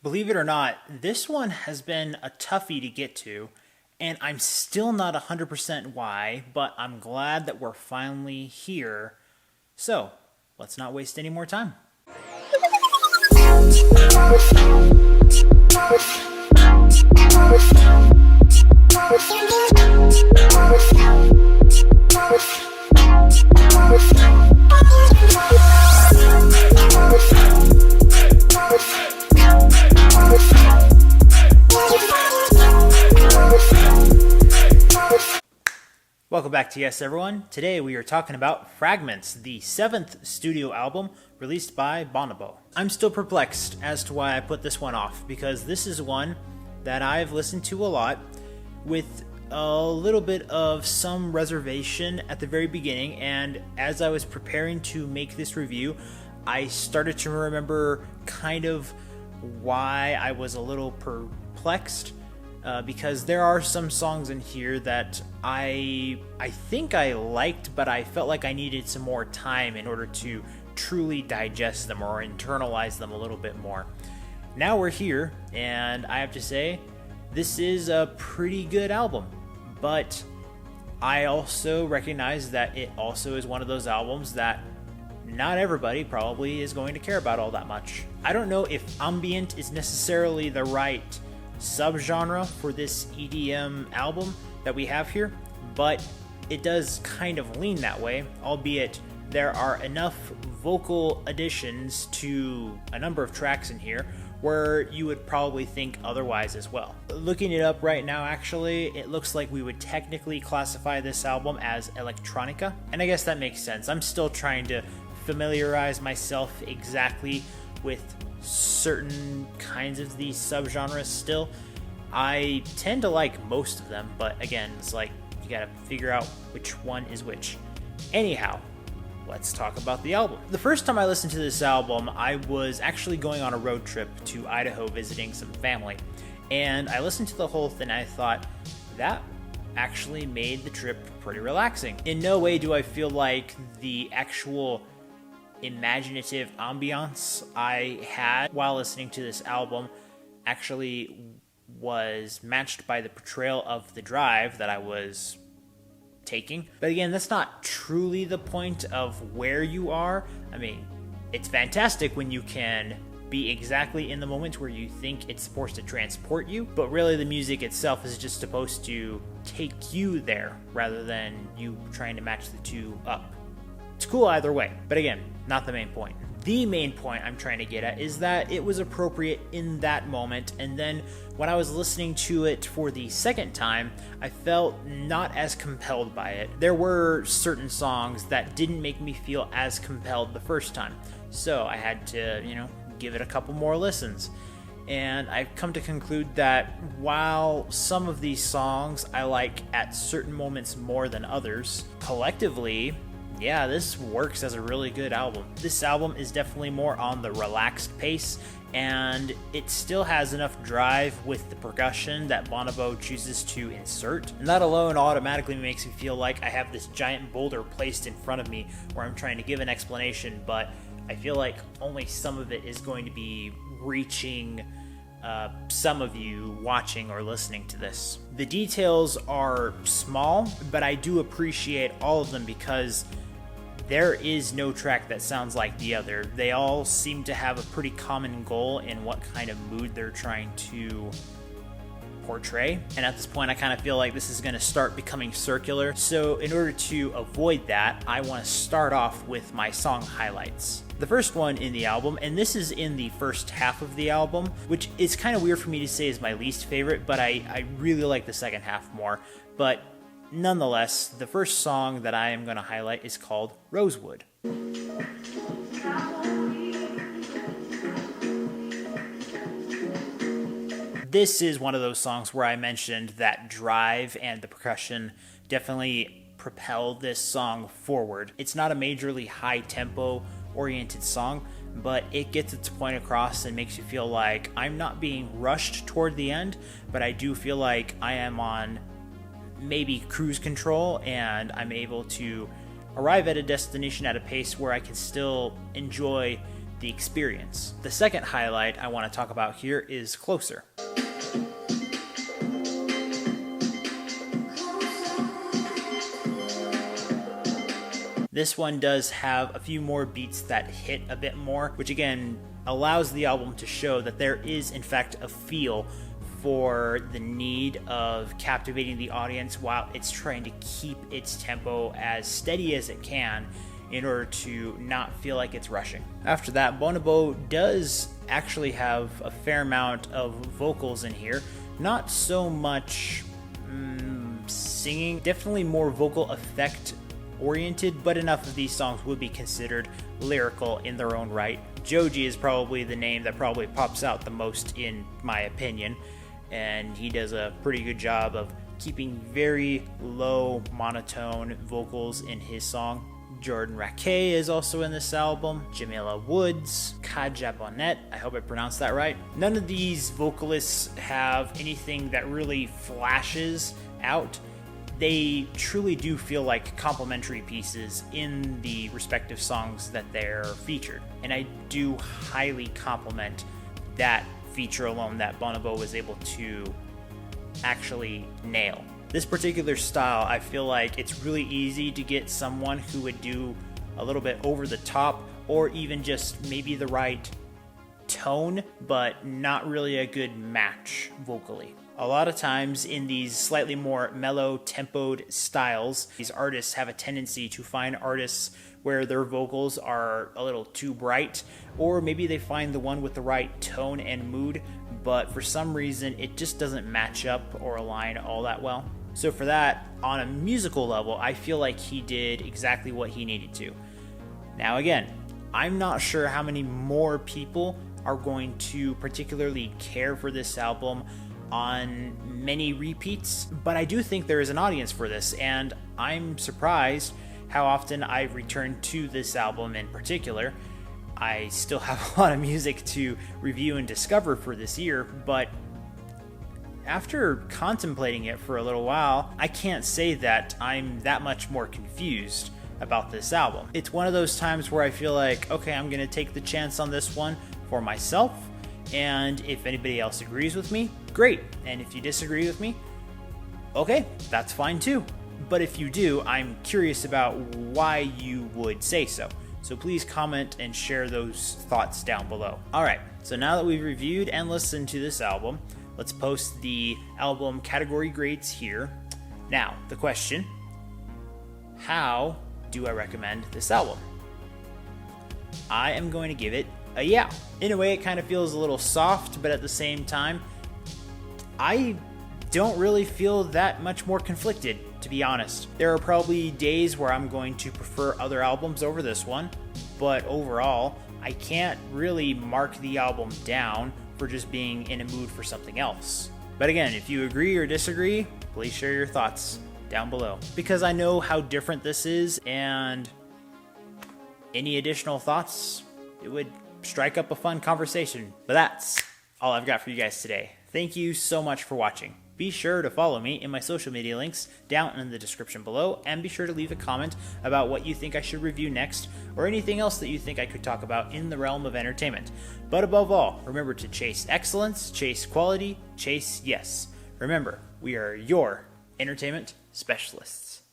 Believe it or not, this one has been a toughie to get to, and I'm still not 100% why, but I'm glad that we're finally here. So, let's not waste any more time. Welcome back to Y.E.S, everyone. Today we are talking about Fragments, the 7th studio album released by Bonobo. I'm still perplexed as to why I put this one off, because this is one that I've listened to a lot with a little bit of some reservation at the very beginning, and as I was preparing to make this review, I started to remember kind of why I was a little perplexed. Because there are some songs in here that I think I liked, but I felt like I needed some more time in order to truly digest them or internalize them a little bit more. Now we're here, and I have to say, this is a pretty good album, but I also recognize that it also is one of those albums that not everybody probably is going to care about all that much. I don't know if ambient is necessarily the right subgenre for this EDM album that we have here, but it does kind of lean that way, albeit there are enough vocal additions to a number of tracks in here where you would probably think otherwise as well. Looking it up right now, actually, it looks like we would technically classify this album as electronica, and I guess that makes sense. I'm still trying to familiarize myself exactly with certain kinds of these subgenres still. I tend to like most of them, but again, it's like you gotta figure out which one is which. Anyhow, let's talk about the album. The first time I listened to this album, I was actually going on a road trip to Idaho visiting some family, and I listened to the whole thing and I thought, that actually made the trip pretty relaxing. In no way do I feel like the actual imaginative ambiance I had while listening to this album actually was matched by the portrayal of the drive that I was taking. But again, that's not truly the point of where you are. I mean, it's fantastic when you can be exactly in the moment where you think it's supposed to transport you, but really the music itself is just supposed to take you there rather than you trying to match the two up. It's cool either way, but again, not the main point. The main point I'm trying to get at is that it was appropriate in that moment, and then when I was listening to it for the second time, I felt not as compelled by it. There were certain songs that didn't make me feel as compelled the first time, so I had to, give it a couple more listens. And I've come to conclude that while some of these songs I like at certain moments more than others, collectively, yeah, this works as a really good album. This album is definitely more on the relaxed pace, and it still has enough drive with the percussion that Bonobo chooses to insert. And that alone automatically makes me feel like I have this giant boulder placed in front of me where I'm trying to give an explanation, but I feel like only some of it is going to be reaching some of you watching or listening to this. The details are small, but I do appreciate all of them because there is no track that sounds like the other. They all seem to have a pretty common goal in what kind of mood they're trying to portray. And at this point, I kind of feel like this is going to start becoming circular. So in order to avoid that, I want to start off with my song highlights. The first one in the album, and this is in the first half of the album, which is kind of weird for me to say is my least favorite, but I really like the second half more. But nonetheless, the first song that I am going to highlight is called Rosewood. This is one of those songs where I mentioned that drive and the percussion definitely propel this song forward. It's not a majorly high tempo oriented song, but it gets its point across and makes you feel like I'm not being rushed toward the end, but I do feel like I am on maybe cruise control and I'm able to arrive at a destination at a pace where I can still enjoy the experience. The second highlight I want to talk about here is Closer. This one does have a few more beats that hit a bit more, which again allows the album to show that there is in fact a feel for the need of captivating the audience while it's trying to keep its tempo as steady as it can in order to not feel like it's rushing. After that, Bonobo does actually have a fair amount of vocals in here. Not so much singing, definitely more vocal effect oriented, but enough of these songs would be considered lyrical in their own right. Joji is probably the name that probably pops out the most in my opinion, and he does a pretty good job of keeping very low monotone vocals in his song. Jordan Rakei is also in this album, Jamila Woods, Kaja Bonnet, I hope I pronounced that right. None of these vocalists have anything that really flashes out. They truly do feel like complementary pieces in the respective songs that they're featured. And I do highly compliment that feature alone that Bonobo was able to actually nail. This particular style, I feel like it's really easy to get someone who would do a little bit over the top or even just maybe the right tone, but not really a good match vocally. A lot of times in these slightly more mellow tempoed styles, these artists have a tendency to find artists where their vocals are a little too bright, or maybe they find the one with the right tone and mood, but for some reason it just doesn't match up or align all that well. So for that, on a musical level, I feel like he did exactly what he needed to. Now again, I'm not sure how many more people are going to particularly care for this album on many repeats, but I do think there is an audience for this, and I'm surprised how often I've returned to this album in particular. I still have a lot of music to review and discover for this year, but after contemplating it for a little while, I can't say that I'm that much more confused about this album. It's one of those times where I feel like, okay, I'm gonna take the chance on this one for myself, and if anybody else agrees with me, great. And if you disagree with me, okay, that's fine too. But if you do, I'm curious about why you would say so. So please comment and share those thoughts down below. Alright, so now that we've reviewed and listened to this album, let's post the album category grades here. Now, the question, how do I recommend this album? I am going to give it a yeah. In a way, it kind of feels a little soft, but at the same time, I don't really feel that much more conflicted, to be honest. There are probably days where I'm going to prefer other albums over this one, but overall, I can't really mark the album down for just being in a mood for something else. But again, if you agree or disagree, please share your thoughts down below, because I know how different this is, and any additional thoughts, it would strike up a fun conversation. But that's all I've got for you guys today. Thank you so much for watching. Be sure to follow me in my social media links down in the description below, and be sure to leave a comment about what you think I should review next, or anything else that you think I could talk about in the realm of entertainment. But above all, remember to chase excellence, chase quality, chase yes. Remember, we are your entertainment specialists.